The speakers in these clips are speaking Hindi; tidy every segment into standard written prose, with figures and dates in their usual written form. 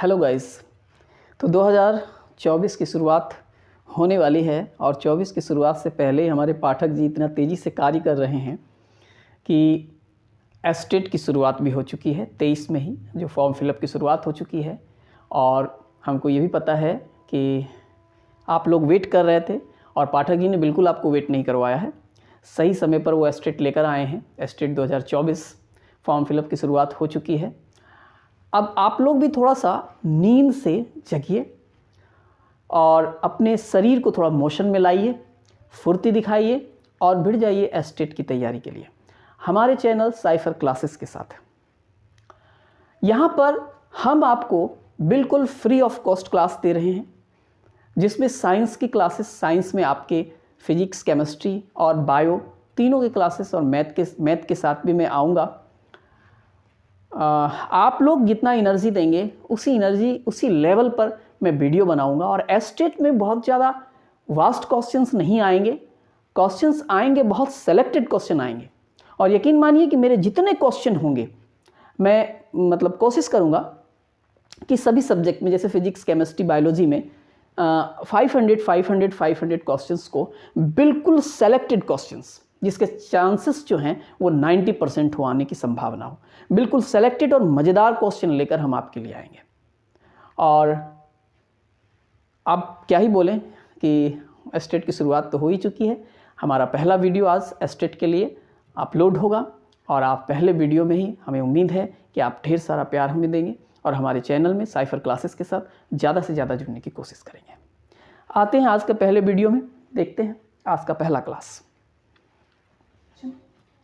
Hello guys. तो 2024 की शुरुआत होने वाली है और 24 की शुरुआत से पहले ही हमारे पाठक जी इतना तेज़ी से कार्य कर रहे हैं कि एस्टेट की शुरुआत भी हो चुकी है 23 में ही, जो फॉर्म फिलअप की शुरुआत हो चुकी है। और हमको ये भी पता है कि आप लोग वेट कर रहे थे और पाठक जी ने बिल्कुल आपको वेट नहीं करवाया है, सही समय पर वो एस्टेट लेकर आए हैं। एस्टेट 2024 फॉर्म फिलअप की शुरुआत हो चुकी है। अब आप लोग भी थोड़ा सा नींद से जगिए और अपने शरीर को थोड़ा मोशन में लाइए, फुर्ती दिखाइए और भिड़ जाइए एस्टेट की तैयारी के लिए हमारे चैनल साइफर क्लासेस के साथ। यहाँ पर हम आपको बिल्कुल फ्री ऑफ कॉस्ट क्लास दे रहे हैं, जिसमें साइंस की क्लासेस, साइंस में आपके फिजिक्स, केमिस्ट्री और बायो तीनों की क्लासेस, और मैथ के साथ भी मैं आऊँगा। आप लोग जितना एनर्जी देंगे उसी लेवल पर मैं वीडियो बनाऊंगा। और एस्टेट में बहुत ज़्यादा वास्ट क्वेश्चंस नहीं आएंगे, क्वेश्चंस आएंगे बहुत सेलेक्टेड क्वेश्चन आएंगे। और यकीन मानिए कि मेरे जितने क्वेश्चन होंगे मैं कोशिश करूंगा कि सभी सब्जेक्ट में, जैसे फिजिक्स, केमिस्ट्री, बायोलॉजी में 500 क्वेश्चंस को बिल्कुल सेलेक्टेड क्वेश्चंस, जिसके चांसेस जो हैं वो 90% हो आने की संभावना हो, बिल्कुल सेलेक्टेड और मज़ेदार क्वेश्चन लेकर हम आपके लिए आएंगे। और आप क्या ही बोलें कि एस्टेट की शुरुआत तो हो ही चुकी है। हमारा पहला वीडियो आज एस्टेट के लिए अपलोड होगा और आप पहले वीडियो में ही, हमें उम्मीद है कि आप ढेर सारा प्यार हमें देंगे और हमारे चैनल में साइफर क्लासेस के साथ ज़्यादा से ज़्यादा जुड़ने की कोशिश करेंगे। आते हैं आज के पहले वीडियो में, देखते हैं आज का पहला क्लास।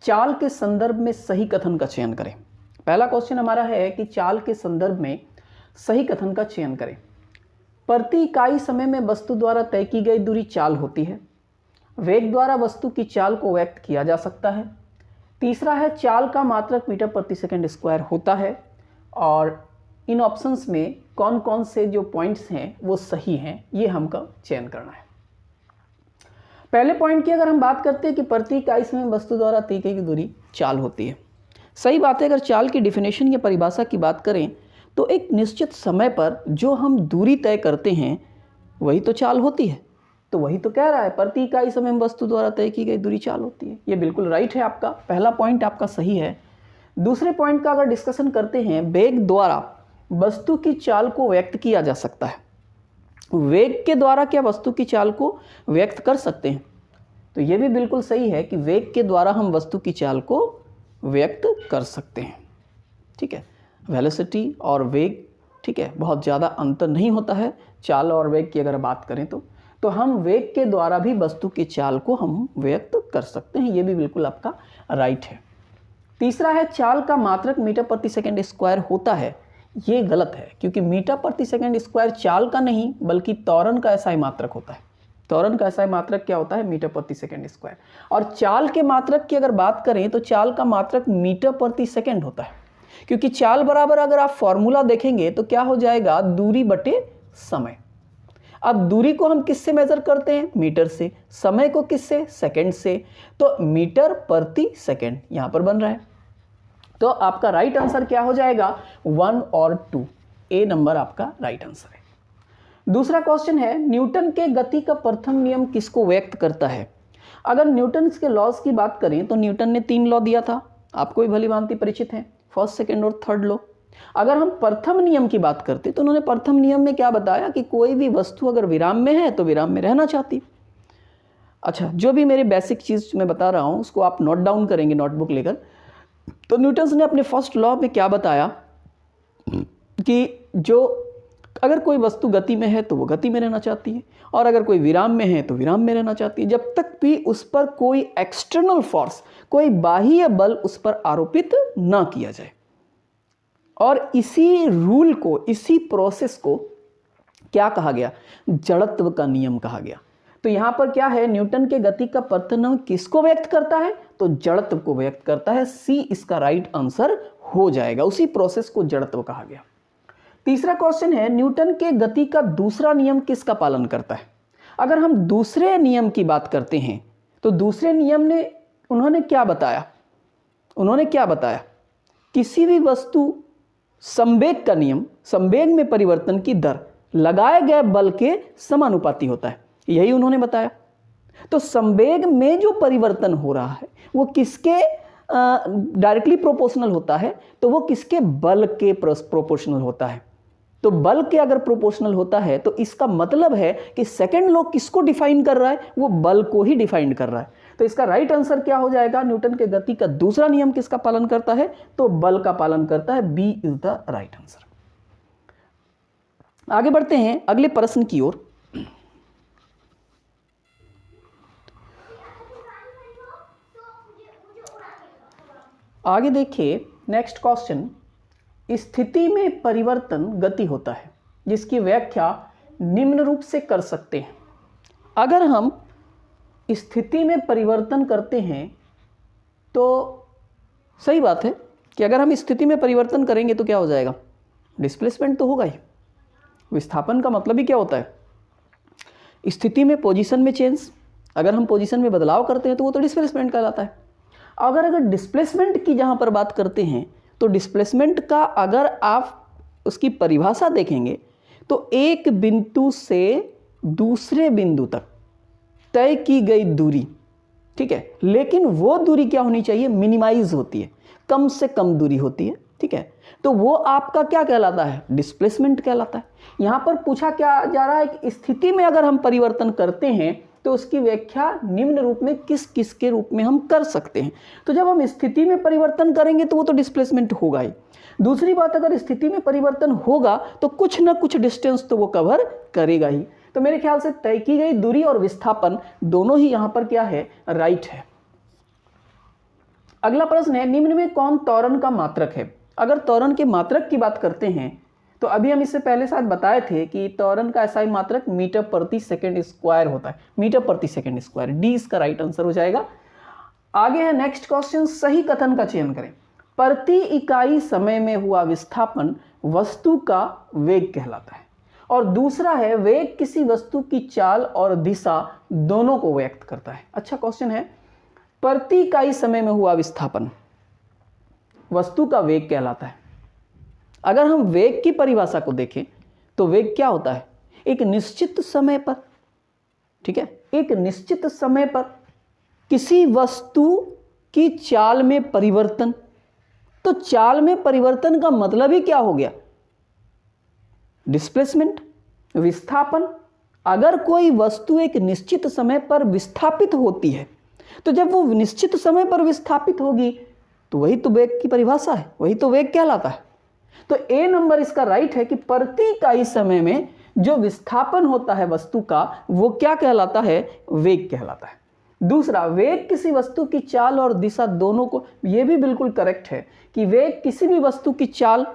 चाल के संदर्भ में सही कथन का चयन करें। पहला क्वेश्चन हमारा है कि चाल के संदर्भ में सही कथन का चयन करें। प्रति इकाई समय में वस्तु द्वारा तय की गई दूरी चाल होती है। वेग द्वारा वस्तु की चाल को व्यक्त किया जा सकता है। तीसरा है चाल का मात्रक मीटर प्रति सेकंड स्क्वायर होता है। और इन ऑप्शंस में कौन कौन से जो पॉइंट्स हैं वो सही हैं, ये हमको चयन करना है। पहले पॉइंट की अगर हम बात करते हैं कि प्रति इकाई समय वस्तु द्वारा तय की गई दूरी चाल होती है, सही बात है। अगर चाल की डिफिनेशन या परिभाषा की बात करें तो एक निश्चित समय पर जो हम दूरी तय करते हैं वही तो चाल होती है। तो वही तो कह रहा है, प्रति इकाई समय वस्तु द्वारा तय की गई दूरी चाल होती है। ये बिल्कुल राइट है आपका, पहला पॉइंट आपका सही है। दूसरे पॉइंट का अगर डिस्कशन करते हैं, वेग द्वारा वस्तु की चाल को व्यक्त किया जा सकता है। वेग के द्वारा क्या वस्तु की चाल को व्यक्त कर सकते हैं? तो ये भी बिल्कुल सही है कि वेग के द्वारा हम वस्तु की चाल को व्यक्त कर सकते हैं। ठीक है, वेलोसिटी और वेग, ठीक है, बहुत ज़्यादा अंतर नहीं होता है चाल और वेग की अगर बात करें तो हम वेग के द्वारा भी वस्तु की चाल को हम व्यक्त कर सकते हैं। ये भी बिल्कुल आपका राइट है। तीसरा है चाल का मात्रक मीटर प्रति सेकंड स्क्वायर होता है। ये गलत है, क्योंकि मीटर प्रति सेकंड स्क्वायर चाल का नहीं बल्कि त्वरण का ऐसा ही मात्रक होता है। त्वरण का ऐसा ही मात्रक क्या होता है? मीटर प्रति सेकंड स्क्वायर। और चाल के मात्रक की अगर बात करें तो चाल का मात्रक मीटर प्रति सेकंड होता है, क्योंकि चाल बराबर अगर आप फॉर्मूला देखेंगे तो क्या हो जाएगा? दूरी बटे समय। अब दूरी को हम किससे मेजर करते हैं? मीटर से। समय को किससे? सेकंड से। तो मीटर प्रति सेकंड यहां पर बन रहा है। तो आपका राइट आंसर क्या हो जाएगा? 1 और 2, ए नंबर आपका राइट आंसर है। दूसरा क्वेश्चन है, न्यूटन के गति का प्रथम नियम किसको व्यक्त करता है? अगर न्यूटन के लॉज की बात करें तो न्यूटन ने 3 लॉ दिया था, आपको भी भली भांति परिचित है, फर्स्ट, सेकंड और थर्ड लॉ। अगर हम प्रथम नियम की बात करते तो उन्होंने प्रथम नियम में क्या बताया कि कोई भी वस्तु अगर विराम में है तो विराम में रहना चाहती। अच्छा, जो भी मेरी बेसिक चीज़ मैं बता रहा हूँ उसको आप नोट डाउन करेंगे नोटबुक लेकर। तो न्यूटन ने अपने फर्स्ट लॉ में क्या बताया कि जो अगर कोई वस्तु गति में है तो वो गति में रहना चाहती है, और अगर कोई विराम में है तो विराम में रहना चाहती है, जब तक भी उस पर कोई एक्सटर्नल फोर्स, कोई बाह्य बल उस पर आरोपित ना किया जाए। और इसी रूल को, इसी प्रोसेस को क्या कहा गया? जड़त्व का नियम कहा गया। तो यहां पर क्या है? न्यूटन के गति का प्रथम नियम किसको व्यक्त करता है? तो जड़त्व को व्यक्त करता है। सी इसका राइट आंसर हो जाएगा। उसी प्रोसेस को जड़त्व कहा गया। तीसरा क्वेश्चन है, न्यूटन के गति का दूसरा नियम किसका पालन करता है? अगर हम दूसरे नियम की बात करते हैं तो दूसरे नियम ने उन्होंने क्या बताया? किसी भी वस्तु संवेग का नियम, संवेग में परिवर्तन की दर लगाए गए बल के समानुपाती होता है, यही उन्होंने बताया। तो संवेग में जो परिवर्तन हो रहा है वो किसके डायरेक्टली प्रोपोर्शनल होता है, तो वो किसके बल के प्रोपोर्शनल होता है। तो बल के अगर प्रोपोर्शनल होता है तो इसका मतलब है कि सेकंड लॉ किसको डिफाइन कर रहा है, वो बल को ही डिफाइन कर रहा है। तो इसका राइट आंसर क्या हो जाएगा, न्यूटन के गति का दूसरा नियम किसका पालन करता है, तो बल का पालन करता है। B is the right answer. आगे बढ़ते हैं अगले प्रश्न की ओर। आगे देखिए नेक्स्ट क्वेश्चन, स्थिति में परिवर्तन गति होता है जिसकी व्याख्या निम्न रूप से कर सकते हैं। अगर हम स्थिति में परिवर्तन करते हैं तो सही बात है कि अगर हम स्थिति में परिवर्तन करेंगे तो क्या हो जाएगा, डिस्प्लेसमेंट तो होगा ही। विस्थापन का मतलब ही क्या होता है, स्थिति में पोजीशन में चेंज, अगर हम पोजीशन में बदलाव करते हैं तो वो तो डिस्प्लेसमेंट कहलाता है। अगर डिस्प्लेसमेंट की जहाँ पर बात करते हैं तो डिस्प्लेसमेंट का अगर आप उसकी परिभाषा देखेंगे तो एक बिंदु से दूसरे बिंदु तक तय की गई दूरी, ठीक है, लेकिन वो दूरी क्या होनी चाहिए, मिनिमाइज होती है, कम से कम दूरी होती है, ठीक है, तो वो आपका क्या कहलाता है, डिस्प्लेसमेंट कहलाता है। यहाँ पर पूछा क्या जा रहा है कि स्थिति में अगर हम परिवर्तन करते हैं तो उसकी व्याख्या निम्न रूप में किस किस के रूप में हम कर सकते हैं। तो जब हम स्थिति में परिवर्तन करेंगे तो वो तो डिस्प्लेसमेंट होगा ही। दूसरी बात, अगर स्थिति में परिवर्तन होगा तो कुछ ना कुछ डिस्टेंस तो वो कवर करेगा ही। तो मेरे ख्याल से तय की गई दूरी और विस्थापन दोनों ही यहाँ पर क्या है, राइट है। अगला प्रश्न है, निम्न में कौन त्वरण का मात्रक है। अगर त्वरण के मात्रक की बात करते हैं तो अभी हम इससे पहले शायद बताए थे कि त्वरण का SI मात्रक मीटर प्रति सेकंड स्क्वायर होता है, मीटर प्रति सेकंड स्क्वायर। डी इसका राइट आंसर हो जाएगा। आगे है नेक्स्ट क्वेश्चन, सही कथन का चयन करें। प्रति इकाई समय में हुआ विस्थापन वस्तु का वेग कहलाता है। और दूसरा है, वेग किसी वस्तु की चाल और दिशा दोनों को व्यक्त करता है। अच्छा क्वेश्चन है, प्रति इकाई समय में हुआ विस्थापन वस्तु का वेग कहलाता है। अगर हम वेग की परिभाषा को देखें तो वेग क्या होता है, एक निश्चित समय पर, ठीक है, एक निश्चित समय पर किसी वस्तु की चाल में परिवर्तन। तो चाल में परिवर्तन का मतलब ही क्या हो गया, डिस्प्लेसमेंट, विस्थापन। अगर कोई वस्तु एक निश्चित समय पर विस्थापित होती है तो जब वो निश्चित समय पर विस्थापित होगी तो वही तो वेग की परिभाषा है, वही तो वेग कहलाता है। तो ए नंबर इसका राइट है कि प्रति इकाई समय में जो विस्थापन होता है वस्तु का वो क्या कहलाता है, वेग कहलाता है। दूसरा, वेग किसी वस्तु की चाल और दिशा दोनों को, ये भी बिल्कुल करेक्ट है कि वेग किसी भी वस्तु की चाल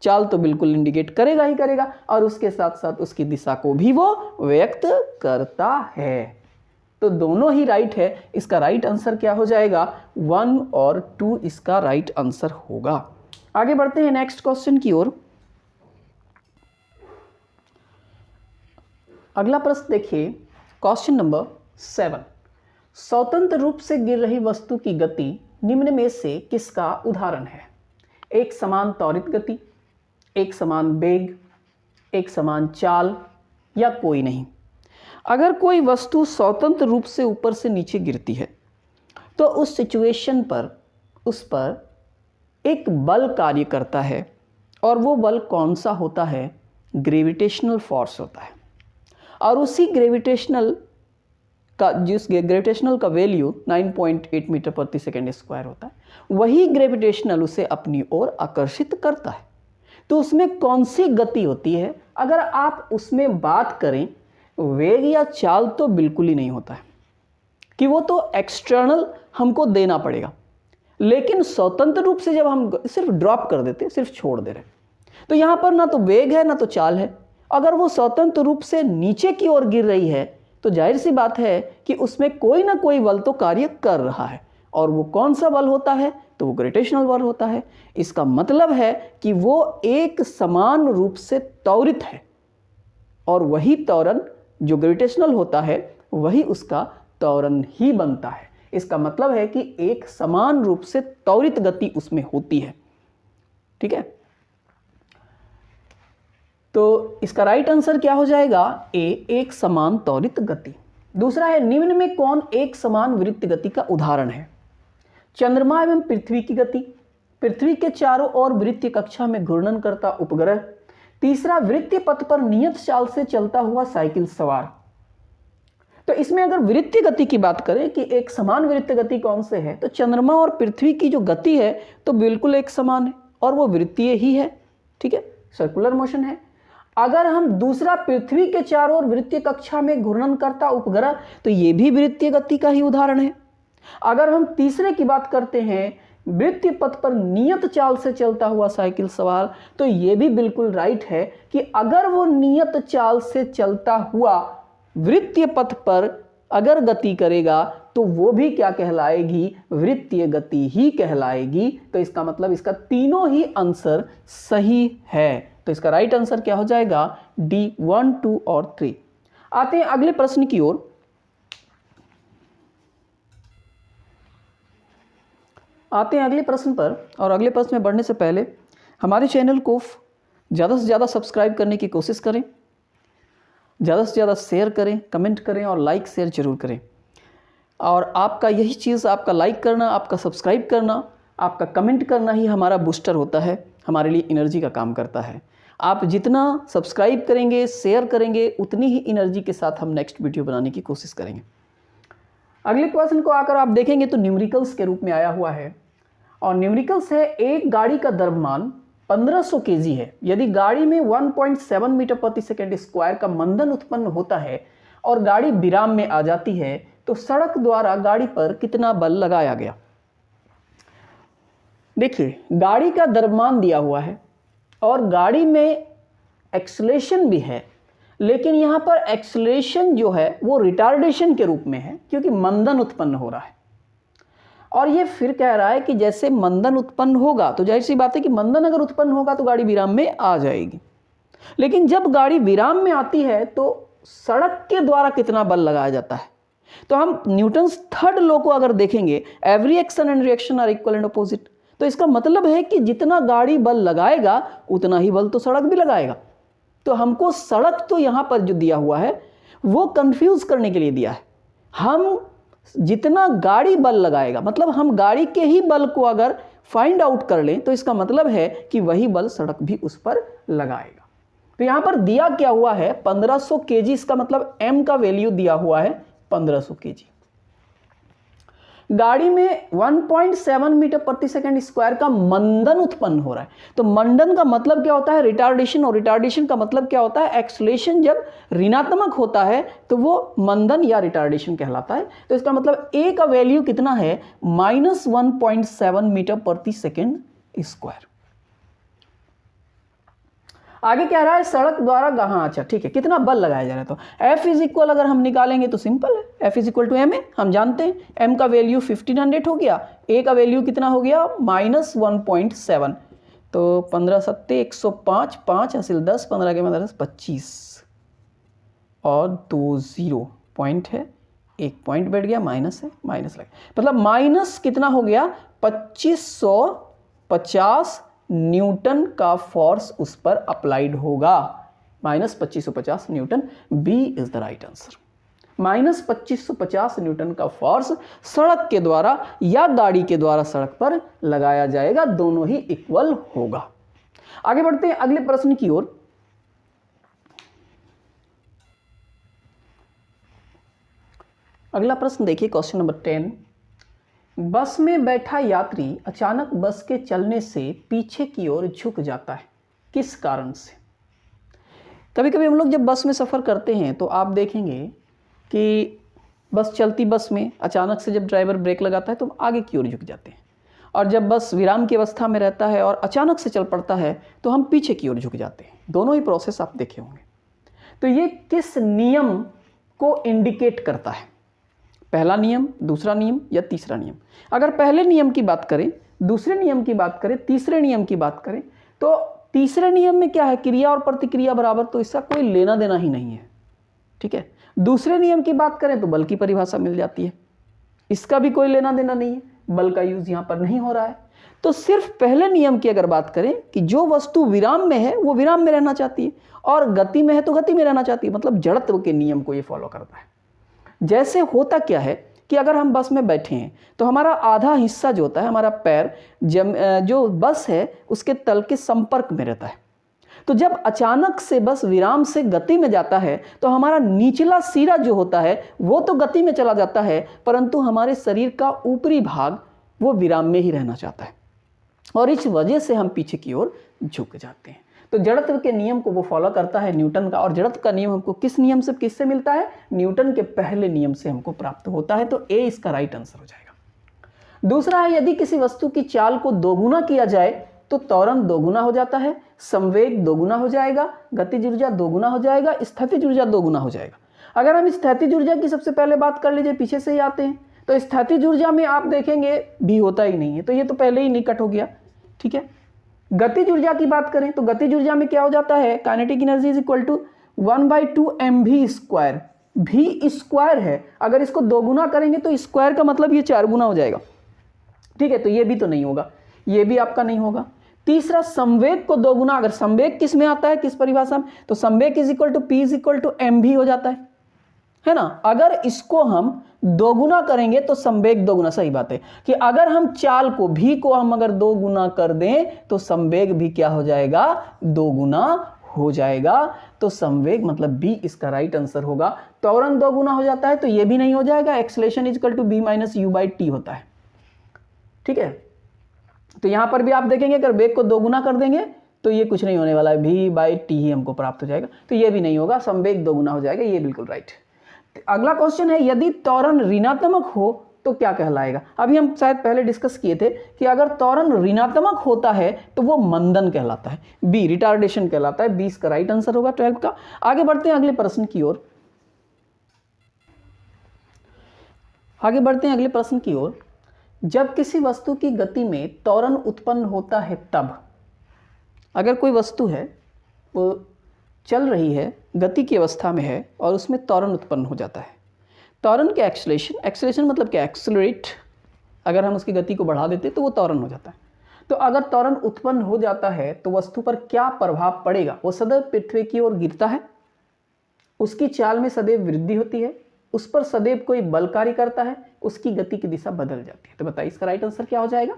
तो बिल्कुल इंडिकेट करेगा ही करेगा और उसके साथ साथ उसकी दिशा को भी वो व्यक्त करता है। तो दोनों ही राइट है। इसका राइट आंसर क्या हो जाएगा, 1 और 2 इसका राइट आंसर होगा। आगे बढ़ते हैं नेक्स्ट क्वेश्चन की ओर। अगला प्रश्न देखिए, क्वेश्चन नंबर 7। स्वतंत्र रूप से गिर रही वस्तु की गति निम्न में से किसका उदाहरण है। एक समान त्वरित गति, एक समान वेग, एक समान चाल या कोई नहीं। अगर कोई वस्तु स्वतंत्र रूप से ऊपर से नीचे गिरती है तो उस सिचुएशन पर उस पर एक बल कार्य करता है और वो बल कौन सा होता है, ग्रेविटेशनल फोर्स होता है। और उसी ग्रेविटेशनल का वैल्यू 9.8 मीटर प्रति सेकंड स्क्वायर होता है, वही ग्रेविटेशनल उसे अपनी ओर आकर्षित करता है। तो उसमें कौन सी गति होती है, अगर आप उसमें बात करें वेग या चाल तो बिल्कुल ही नहीं होता है कि वो तो एक्सटर्नल हमको देना पड़ेगा। लेकिन स्वतंत्र रूप से जब हम सिर्फ ड्रॉप कर देते, सिर्फ छोड़ दे रहे, तो यहाँ पर ना तो वेग है ना तो चाल है। अगर वो स्वतंत्र रूप से नीचे की ओर गिर रही है तो जाहिर सी बात है कि उसमें कोई ना कोई बल तो कार्य कर रहा है। और वो कौन सा बल होता है, तो वो ग्रेविटेशनल बल होता है। इसका मतलब है कि वो एक समान रूप से त्वरित है और वही त्वरण जो ग्रेविटेशनल होता है वही उसका त्वरण ही बनता है। इसका मतलब है कि एक समान रूप से त्वरित गति उसमें होती है, ठीक है। तो इसका राइट आंसर क्या हो जाएगा? ए, एक समान त्वरित गति। दूसरा है, निम्न में कौन एक समान वृत्त गति का उदाहरण है? चंद्रमा एवं पृथ्वी की गति, पृथ्वी के चारों ओर वृत्तीय कक्षा में घूर्णन करता उपग्रह, तीसरा वृत्तीय पथ पर नियत चाल से चलता हुआ साइकिल सवार। तो इसमें अगर वृत्तीय गति की बात करें कि एक समान वृत्तीय गति कौन से है, तो चंद्रमा और पृथ्वी की जो गति है तो बिल्कुल एक समान है और वो वृत्तीय ही है, ठीक है, सर्कुलर मोशन है। अगर हम दूसरा पृथ्वी के चारों ओर वृत्तीय कक्षा में घूर्णन करता उपग्रह, तो ये भी वृत्तीय गति का ही उदाहरण है। अगर हम तीसरे की बात करते हैं, वृत्तीय पथ पर नियत चाल से चलता हुआ साइकिल सवार, तो ये भी बिल्कुल राइट है कि अगर वो नियत चाल से चलता हुआ वृत्तीय पथ पर अगर गति करेगा तो वो भी क्या कहलाएगी? वृत्तीय गति ही कहलाएगी। तो इसका मतलब इसका तीनों ही आंसर सही है। तो इसका राइट आंसर क्या हो जाएगा? डी, 1, 2 और 3। आते हैं अगले प्रश्न की ओर। आते हैं अगले प्रश्न पर, और अगले प्रश्न में बढ़ने से पहले हमारे चैनल को ज़्यादा से ज़्यादा सब्सक्राइब करने की कोशिश करें, ज़्यादा से ज़्यादा शेयर करें, कमेंट करें और लाइक शेयर जरूर करें। और आपका यही चीज़, आपका लाइक करना, आपका सब्सक्राइब करना, आपका कमेंट करना ही हमारा बूस्टर होता है, हमारे लिए एनर्जी का काम करता है। आप जितना सब्सक्राइब करेंगे, शेयर करेंगे, उतनी ही एनर्जी के साथ हम नेक्स्ट वीडियो बनाने की कोशिश करेंगे। अगले क्वेश्चन को आकर आप देखेंगे तो न्यूमेरिकल्स के रूप में आया हुआ है, और न्यूमेरिकल्स है, एक गाड़ी का द्रव्यमान 1500 केजी है। यदि गाड़ी में 1.7 मीटर प्रति सेकेंड स्क्वायर का मंदन उत्पन्न होता है और गाड़ी विराम में आ जाती है, तो सड़क द्वारा गाड़ी पर कितना बल लगाया गया? देखिए, गाड़ी का द्रव्यमान दिया हुआ है और गाड़ी में एक्सेलरेशन भी है, लेकिन यहां पर एक्सेलरेशन जो है वो रिटार्डेशन के रूप में है, क्योंकि मंदन उत्पन्न हो रहा है। और ये फिर कह रहा है कि जैसे मंदन उत्पन्न होगा, तो जाहिर सी बात है कि मंदन अगर उत्पन्न होगा तो गाड़ी विराम में आ जाएगी। लेकिन जब गाड़ी विराम में आती है तो सड़क के द्वारा कितना बल लगाया जाता है? तो हम न्यूटन्स थर्ड लॉ को अगर देखेंगे, every action and reaction are equal and opposite, तो इसका मतलब है कि जितना गाड़ी बल लगाएगा उतना ही बल तो सड़क भी लगाएगा। तो हमको सड़क तो यहां पर जो दिया हुआ है वो कंफ्यूज करने के लिए दिया है। हम जितना गाड़ी बल लगाएगा, मतलब हम गाड़ी के ही बल को अगर फाइंड आउट कर लें तो इसका मतलब है कि वही बल सड़क भी उस पर लगाएगा। तो यहां पर दिया क्या हुआ है? 1500 केजी, इसका मतलब m का वैल्यू दिया हुआ है 1500 केजी। गाड़ी में 1.7 मीटर प्रति सेकंड स्क्वायर का मंदन उत्पन्न हो रहा है। तो मंदन का मतलब क्या होता है? रिटार्डेशन, और रिटार्डेशन का मतलब क्या होता है? एक्सेलरेशन जब ऋणात्मक होता है तो वो मंदन या रिटार्डेशन कहलाता है। तो इसका मतलब ए का वैल्यू कितना है? -1.7 मीटर प्रति सेकंड स्क्वायर। आगे क्या रहा है? सड़क द्वारा, हाँ अच्छा ठीक है, कितना बल लगाया जा रहा है? तो F इज इक्वल अगर हम निकालेंगे तो सिंपल है, F is equal to M है, हम जानते हैं M का वैल्यू 1500 हो गया, A का वैल्यू कितना हो गया? -1.7। तो 15 सत्ते 105, 5 हासिल 10, 15 के मतलब 25 और 2 0 पॉइंट है, एक पॉइंट बैठ गया, माइनस है, माइनस लगे, मतलब माइनस कितना हो गया? 2550 न्यूटन का फोर्स उस पर अप्लाइड होगा, -2550 newton. B is the right answer. -2550 newton का फोर्स सड़क के द्वारा या गाड़ी के द्वारा सड़क पर लगाया जाएगा, दोनों ही इक्वल होगा। आगे बढ़ते हैं अगले प्रश्न की ओर। अगला प्रश्न देखिए, क्वेश्चन नंबर 10। बस में बैठा यात्री अचानक बस के चलने से पीछे की ओर झुक जाता है, किस कारण से? कभी कभी हम लोग जब बस में सफ़र करते हैं तो आप देखेंगे कि बस चलती बस में अचानक से जब ड्राइवर ब्रेक लगाता है तो हम आगे की ओर झुक जाते हैं, और जब बस विराम की अवस्था में रहता है और अचानक से चल पड़ता है तो हम पीछे की ओर झुक जाते हैं। दोनों ही प्रोसेस आप देखे होंगे। तो ये किस नियम को इंडिकेट करता है? पहला नियम, दूसरा नियम या तीसरा नियम? अगर पहले नियम की बात करें, दूसरे नियम की बात करें, तीसरे नियम की बात करें, तो तीसरे नियम में क्या है? क्रिया और प्रतिक्रिया बराबर, तो इसका कोई लेना देना ही नहीं है, ठीक है। दूसरे नियम की बात करें तो बल की परिभाषा मिल जाती है, इसका भी कोई लेना देना नहीं है, बल का यूज यहाँ पर नहीं हो रहा है। तो सिर्फ पहले नियम की अगर बात करें कि जो वस्तु विराम में है वो विराम में रहना चाहती है और गति में है तो गति में रहना चाहती है, मतलब जड़त्व के नियम को ये फॉलो करता है। जैसे होता क्या है कि अगर हम बस में बैठे हैं तो हमारा आधा हिस्सा जो होता है, हमारा पैर जो बस है उसके तल के संपर्क में रहता है। तो जब अचानक से बस विराम से गति में जाता है तो हमारा निचला सिरा जो होता है वो तो गति में चला जाता है, परंतु हमारे शरीर का ऊपरी भाग वो विराम में ही रहना चाहता है और इस वजह से हम पीछे की ओर झुक जाते हैं। तो जड़त्व के नियम को वो फॉलो करता है न्यूटन का, और जड़त्व का नियम हमको किस नियम से, किससे मिलता है? न्यूटन के पहले नियम से हमको प्राप्त होता है। तो ए इसका राइट आंसर हो जाएगा। दूसरा है, यदि किसी वस्तु की चाल को दोगुना किया जाए तो त्वरण दोगुना हो जाता है, संवेग दोगुना हो जाएगा, गतिज ऊर्जा दोगुना हो जाएगा, स्थितिज ऊर्जा दोगुना हो जाएगा। अगर हम स्थितिज ऊर्जा की सबसे पहले बात कर लीजिए, पीछे से ही आते हैं, तो स्थितिज ऊर्जा में आप देखेंगे भी होता ही नहीं है, तो ये तो पहले ही निकट हो गया, ठीक है। गतिज ऊर्जा की बात करें तो गतिज ऊर्जा में क्या हो जाता है? Kinetic energy is equal to 1/2 mv square. भी स्क्वायर है, अगर इसको दोगुना करेंगे तो स्क्वायर का मतलब ये 4 गुना हो जाएगा, ठीक है। तो ये भी तो नहीं होगा, ये भी आपका नहीं होगा। तीसरा, संवेग को दोगुना, अगर संवेग किस में आता है, किस परिभाषा में, तो संवेग is equal to P is equal to mv हो जाता है ना। अगर इसको हम दोगुना करेंगे तो संवेग दोगुना, सही बात है कि अगर हम चाल को भी को हम अगर दोगुना कर दें तो संवेग भी क्या हो जाएगा? दोगुना हो जाएगा। तो संवेग मतलब बी इसका राइट आंसर होगा। त्वरण दोगुना हो जाता है तो ये भी नहीं हो जाएगा, acceleration is equal to b minus u by t होता है, ठीक है। तो यहां पर भी आप देखेंगे अगर वेग को दोगुना कर देंगे तो ये कुछ नहीं होने वाला है, v बाई टी ही हमको प्राप्त हो जाएगा, तो ये भी नहीं होगा, संवेग दोगुना हो जाएगा, ये बिल्कुल राइट। अगला क्वेश्चन है, यदि त्वरण ऋणात्मक हो तो क्या कहलाएगा? अभी हम शायद पहले डिस्कस किए थे कि अगर त्वरण ऋणात्मक होता है तो वो मंदन कहलाता है, बी रिटार्डेशन कहलाता है, बी इसका राइट आंसर होगा 12 का। आगे बढ़ते हैं अगले प्रश्न की ओर, अगले प्रश्न की ओर। जब किसी वस्तु की गति में त्वरण उत्पन्न होता है तब, अगर कोई वस्तु है वो चल रही है, गति की अवस्था में है और उसमें त्वरण उत्पन्न हो जाता है। त्वरण के एक्सेलरेशन मतलब क्या? एक्सेलरेट, अगर हम उसकी गति को बढ़ा देते तो वो त्वरण हो जाता है। तो अगर त्वरण उत्पन्न हो जाता है तो वस्तु पर क्या प्रभाव पड़ेगा? वो सदैव पृथ्वी की ओर गिरता है, उसकी चाल में सदैव वृद्धि होती है, उस पर सदैव कोई बल कार्य करता है, उसकी गति की दिशा बदल जाती है। तो बताइए इसका राइट आंसर क्या हो जाएगा?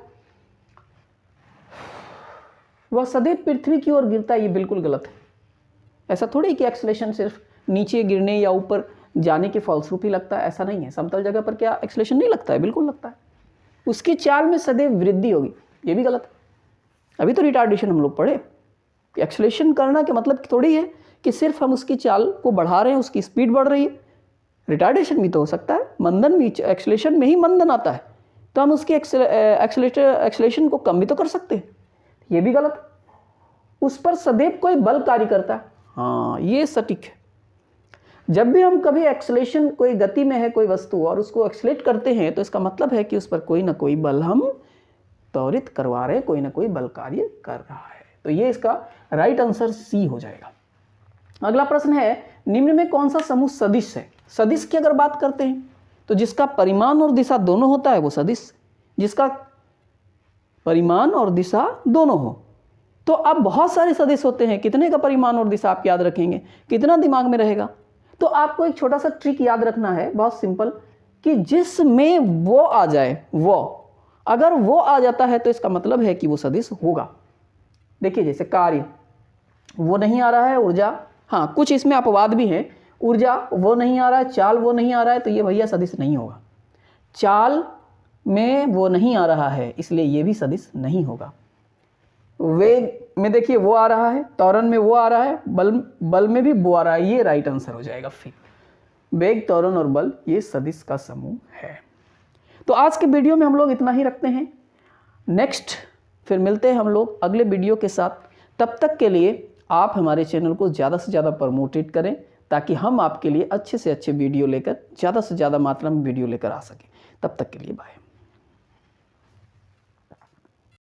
वह सदैव पृथ्वी की ओर गिरता है, ये बिल्कुल गलत है। ऐसा थोड़ी कि एक्सेलरेशन सिर्फ नीचे गिरने या ऊपर जाने के फलस्वरूप ही लगता है, ऐसा नहीं है। समतल जगह पर क्या एक्सेलरेशन नहीं लगता है? बिल्कुल लगता है। उसकी चाल में सदैव वृद्धि होगी, ये भी गलत है। अभी तो रिटार्डेशन हम लोग पढ़े, एक्सेलरेशन करना के मतलब थोड़ी है कि सिर्फ हम उसकी चाल को बढ़ा रहे हैं, उसकी स्पीड बढ़ रही है। रिटार्डेशन भी तो हो सकता है, मंदन भी, एक्सेलरेशन में ही मंदन आता है, तो हम उसकी एक्सेलरेशन को कम भी तो कर सकते हैं, ये भी गलत है। उस पर सदैव कोई बल कार्य करता है, हाँ ये सटीक है। जब भी हम कभी एक्सेलरेशन, कोई गति में है कोई वस्तु और उसको एक्सेलरेट करते हैं तो इसका मतलब है कि उस पर कोई ना कोई बल हम त्वरित करवा रहे हैं, कोई ना कोई बल कार्य कर रहा है। तो ये इसका राइट आंसर सी हो जाएगा। अगला प्रश्न है, निम्न में कौन सा समूह सदिश है? सदिश की अगर बात करते हैं तो जिसका परिमाण और दिशा दोनों होता है वो सदिश, जिसका परिमाण और दिशा दोनों हो। तो अब बहुत सारे सदिश होते हैं, कितने का परिमाण और दिशा आप याद रखेंगे, कितना दिमाग में रहेगा? तो आपको एक छोटा सा ट्रिक याद रखना है, बहुत सिंपल, कि जिसमें वो आ जाए, वो अगर वो आ जाता है तो इसका मतलब है कि वो सदिश होगा। देखिए जैसे कार्य वो नहीं आ रहा है, ऊर्जा, हाँ कुछ इसमें अपवाद भी हैं, ऊर्जा वो नहीं आ रहा है, चाल वो नहीं आ रहा है, तो ये भैया सदिश नहीं होगा। चाल में वो नहीं आ रहा है इसलिए ये भी सदिश नहीं होगा। वेग में देखिए वो आ रहा है, त्वरण में वो आ रहा है, बल में भी वो आ रहा है, ये राइट आंसर हो जाएगा। फिर वेग, त्वरण और बल ये सदिश का समूह है। तो आज के वीडियो में हम लोग इतना ही रखते हैं। नेक्स्ट फिर मिलते हैं हम लोग अगले वीडियो के साथ। तब तक के लिए आप हमारे चैनल को ज़्यादा से ज़्यादा प्रमोटेट करें ताकि हम आपके लिए अच्छे से अच्छे वीडियो लेकर, ज़्यादा से ज़्यादा मात्रा में वीडियो लेकर आ सकें। तब तक के लिए बाय।